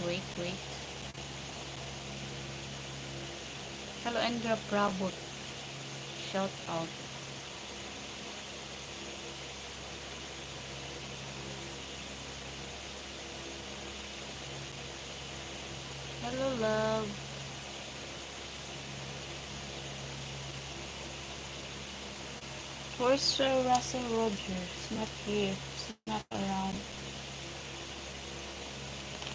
Wait. Hello, Andrea Bravo. Shout out. Hello, love. Where's Sir Russell Rogers? Not here. He's not around.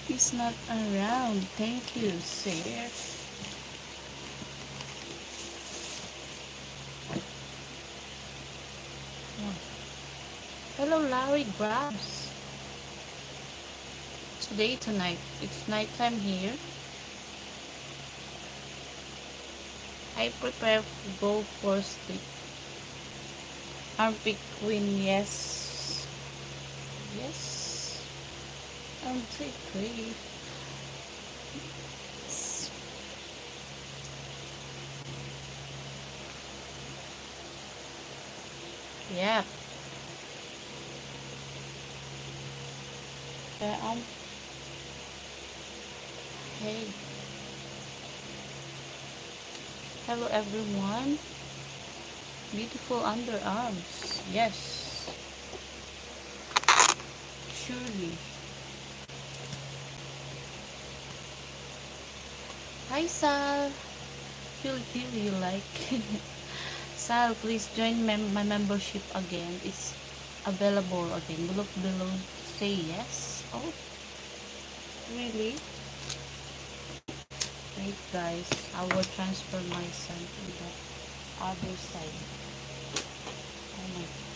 He's not around. Thank you, sir. Hello, Larry Grabs. Tonight. It's nighttime here. I prepare to go for sleep. Armpit Queen, yes. Yes. Armpit Queen. Yeah. Hey. Hello, everyone. Beautiful underarms. Yes. Surely. Hi, Sal. Feel you like. Sal, please join my membership again. It's available again. Look below. Say yes. Oh, really? Wait, guys. I will transfer my son to the other side. Oh my God.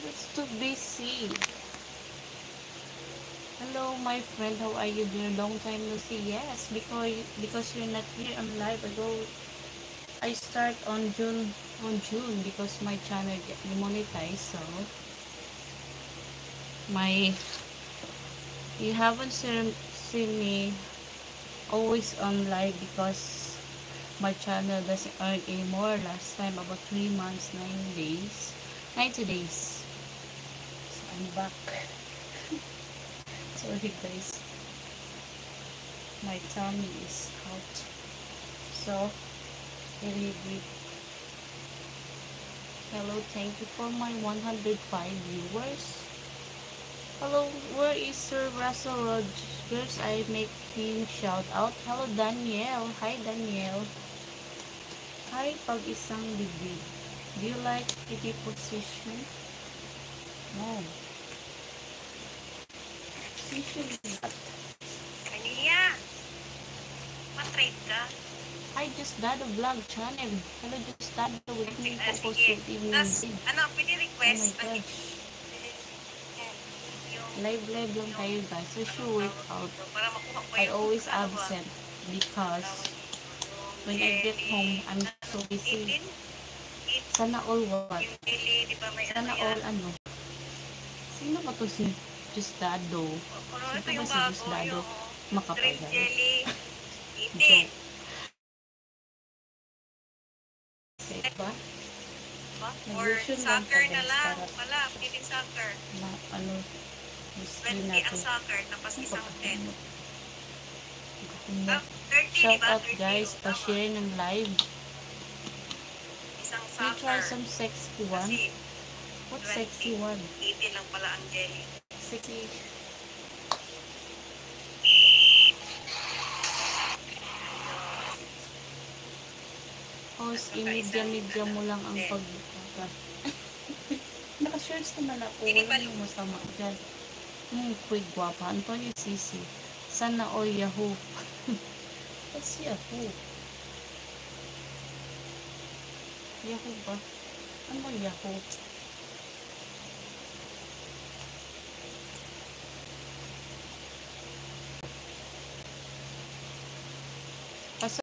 It's too busy. Hello, my friend. How are you doing? Long time no see. Yes, because you're not here. I'm live. I start on June because my channel get monetized. So my you haven't seen me always on live because my channel doesn't earn anymore. Last time about 3 months, 90 days. So I'm back. Sorry guys, my tummy is out, so really deep. Hello, thank you for my 105 viewers. Hello, where is Sir Russell Rogers? I make him shout out. Hello, Danielle. Hi, Danielle. Hi, pag-isang bibig. Do you like kitty position? No. Usually not. Kaniya! Matrade ka? I just dad a vlog channel. Hello, just dad with me po Sige. Tapos, pwede Oh request my gosh. Live lang tayo guys. So she wait out. para makuha ko I yung always absent because when I get home, I'm so busy. 18, Sana all what? yung daily, di ba may Sana all ano? Sino ba to si Just Dado? Sino ito ba yung si Just bago, Dado? yung Makapal drink yan. jelly, 18. Joke. Okay ba? Or Nag-version lang soccer ka na guys lang. para Wala, pwedeng soccer. ano, screen 20 ang natin. soccer, tapos isang 10. Ano? 30, di Shout ba? out 30, guys, tama. pa-share ng live. Isang We try soccer. some sexy one. Kasi What 20, sexy one? 18 lang pala ang jelly. Sexy. Host, i-media mo lang ang pagbuka. Naka-shirts naman ako. Walang masama dyan. Kuy guwapa. Antonio Sisi. Sana all Yahoo. What's Yahoo? Yahoo ba? Ano Yahoo?